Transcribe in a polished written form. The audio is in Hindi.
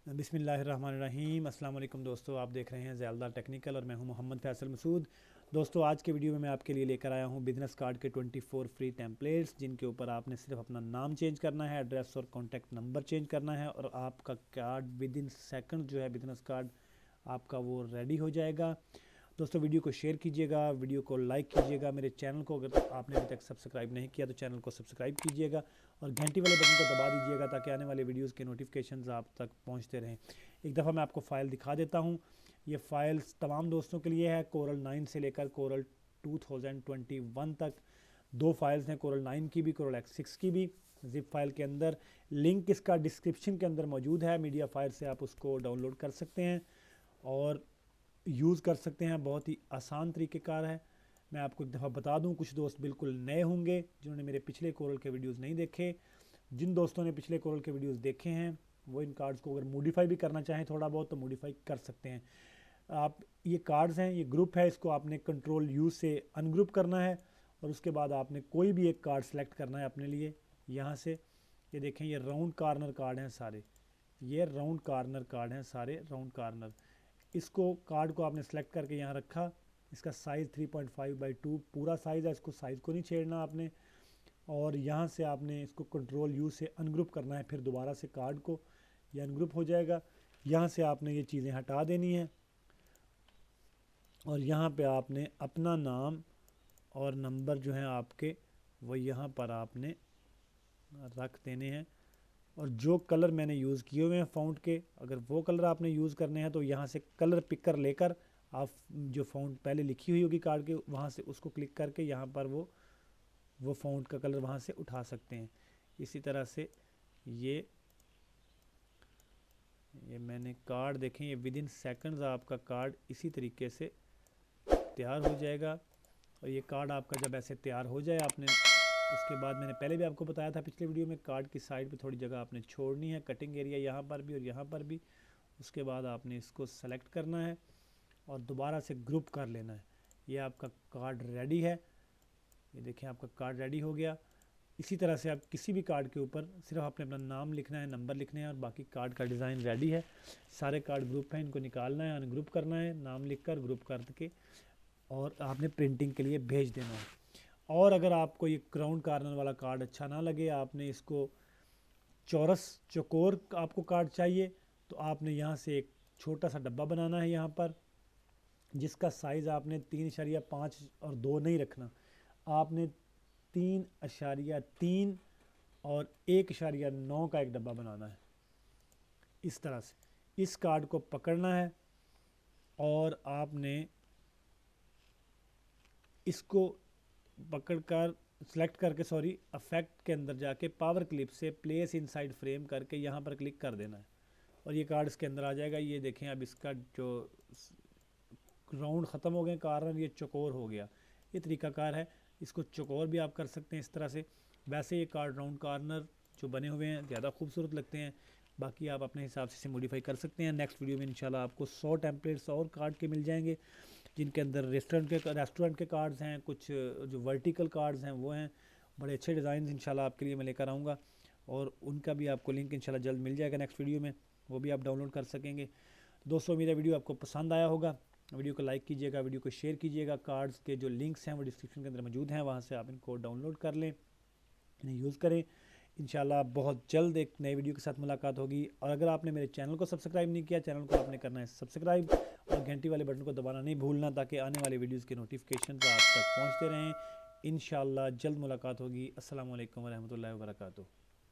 बिस्मिल्लाहिर्रहमानिर्रहीम। अस्सलाम वालेकुम दोस्तों, आप देख रहे हैं ज़ैलदार टेक्निकल और मैं हूं मोहम्मद फैसल मसूद। दोस्तों, आज के वीडियो में मैं आपके लिए लेकर आया हूं बिज़नेस कार्ड के 24 फ्री टेम्पलेट्स, जिनके ऊपर आपने सिर्फ अपना नाम चेंज करना है, एड्रेस और कॉन्टैक्ट नंबर चेंज करना है और आपका कार्ड विद इन सेकंड जो है बिज़नेस कार्ड आपका वो रेडी हो जाएगा। दोस्तों, वीडियो को शेयर कीजिएगा, वीडियो को लाइक कीजिएगा, मेरे चैनल को अगर आपने अभी तक सब्सक्राइब नहीं किया तो चैनल को सब्सक्राइब कीजिएगा और घंटी वाले बटन को दबा दीजिएगा ताकि आने वाले वीडियोस के नोटिफिकेशंस आप तक पहुंचते रहें। एक दफ़ा मैं आपको फ़ाइल दिखा देता हूं। ये फ़ाइल्स तमाम दोस्तों के लिए है, कोरल 9 से लेकर कोरल 2021 तक। दो फाइल्स हैं, कोरल 9 की भी, कोरल X6 की भी। ज़िप फाइल के अंदर लिंक इसका डिस्क्रिप्शन के अंदर मौजूद है। मीडिया फाइल से आप उसको डाउनलोड कर सकते हैं और यूज़ कर सकते हैं। बहुत ही आसान तरीक़ेकार है। मैं आपको एक दफ़ा बता दूं, कुछ दोस्त बिल्कुल नए होंगे जिन्होंने मेरे पिछले कोरल के वीडियोस नहीं देखे। जिन दोस्तों ने पिछले कोरल के वीडियोस देखे हैं वो इन कार्ड्स को अगर मॉडिफाई भी करना चाहें थोड़ा बहुत तो मॉडिफाई कर सकते हैं आप। ये कार्ड्स हैं, ये ग्रुप है, इसको आपने कंट्रोल यू से अनग्रुप करना है और उसके बाद आपने कोई भी एक कार्ड सेलेक्ट करना है अपने लिए। यहाँ से ये देखें, ये राउंड कार्नर कार्ड हैं सारे, ये राउंड कार्नर कार्ड हैं सारे, राउंड कार्नर। इसको कार्ड को आपने सेलेक्ट करके यहाँ रखा। इसका साइज़ 3.5/2 पूरा साइज़ है, इसको साइज़ को नहीं छेड़ना आपने। और यहाँ से आपने इसको कंट्रोल यू से अनग्रुप करना है, फिर दोबारा से कार्ड को ये अनग्रुप हो जाएगा। यहाँ से आपने ये चीज़ें हटा देनी है और यहाँ पे आपने अपना नाम और नंबर जो हैं आपके वो यहाँ पर आपने रख देने हैं। और जो कलर मैंने यूज़ किए हुए हैं फ़ॉन्ट के, अगर वो कलर आपने यूज़ करने हैं तो यहाँ से कलर पिकर लेकर आप जो फ़ॉन्ट पहले लिखी हुई होगी कार्ड के वहाँ से उसको क्लिक करके यहाँ पर वो फ़ॉन्ट का कलर वहाँ से उठा सकते हैं। इसी तरह से ये मैंने कार्ड देखें, ये विद इन सेकंड्स आपका कार्ड इसी तरीके से तैयार हो जाएगा। और ये कार्ड आपका जब ऐसे तैयार हो जाए, आपने उसके बाद मैंने पहले भी आपको बताया था पिछले वीडियो में, कार्ड की साइड पे थोड़ी जगह आपने छोड़नी है, कटिंग एरिया यहाँ पर भी और यहाँ पर भी। उसके बाद आपने इसको सेलेक्ट करना है और दोबारा से ग्रुप कर लेना है। ये आपका कार्ड रेडी है, ये देखें आपका कार्ड रेडी हो गया। इसी तरह से आप किसी भी कार्ड के ऊपर सिर्फ आपने अपना नाम लिखना है, नंबर लिखने हैं और बाकी कार्ड का डिज़ाइन रेडी है। सारे कार्ड ग्रुप हैं, इनको निकालना है, अनग्रुप करना है, नाम लिखकर ग्रुप करके और आपने प्रिंटिंग के लिए भेज देना है। और अगर आपको ये राउंड कार्नर वाला कार्ड अच्छा ना लगे, आपने इसको चौरस चौकोर आपको कार्ड चाहिए, तो आपने यहाँ से एक छोटा सा डब्बा बनाना है यहाँ पर, जिसका साइज़ आपने 3.5 और 2 नहीं रखना, आपने 3.3 और 1.9 का एक डब्बा बनाना है। इस तरह से इस कार्ड को पकड़ना है और आपने इसको पकड़कर सेलेक्ट करके इफेक्ट के अंदर जाके पावर क्लिप से प्लेस इनसाइड फ्रेम करके यहाँ पर क्लिक कर देना है और ये कार्ड इसके अंदर आ जाएगा। ये देखें, अब इसका जो राउंड ख़त्म हो गए कार्नर, ये चौकोर हो गया। ये तरीकाकार है, इसको चौकोर भी आप कर सकते हैं इस तरह से। वैसे ये कार्ड राउंड कार्नर जो बने हुए हैं ज़्यादा खूबसूरत लगते हैं, बाकी आप अपने हिसाब से इसे मॉडिफाई कर सकते हैं। नेक्स्ट वीडियो में इंशाल्लाह आपको 100 टेम्पलेट्स और कार्ड के मिल जाएंगे, जिनके अंदर रेस्टोरेंट के कार्ड्स हैं, कुछ जो वर्टिकल कार्ड्स हैं वो हैं। बड़े अच्छे डिज़ाइन इंशाल्लाह आपके लिए मैं लेकर आऊँगा और उनका भी आपको लिंक इंशाल्लाह जल्द मिल जाएगा नेक्स्ट वीडियो में, वो भी आप डाउनलोड कर सकेंगे। दोस्तों, मेरा वीडियो आपको पसंद आया होगा, वीडियो को लाइक कीजिएगा, वीडियो को शेयर कीजिएगा। कार्ड्स के जो लिंक्स हैं वो डिस्क्रिप्शन के अंदर मौजूद हैं, वहाँ से आप इनको डाउनलोड कर लें, इन्हें यूज़ करें। इंशाल्लाह बहुत जल्द एक नए वीडियो के साथ मुलाकात होगी। और अगर आपने मेरे चैनल को सब्सक्राइब नहीं किया, चैनल को आपने करना है सब्सक्राइब और घंटी वाले बटन को दबाना नहीं भूलना, ताकि आने वाले वीडियोस के नोटिफिकेशन आप तक पहुंचते रहें। इंशाल्लाह जल्द मुलाकात होगी। अस्सलाम वालेकुम व रहमतुल्लाहि व बरकातुहू।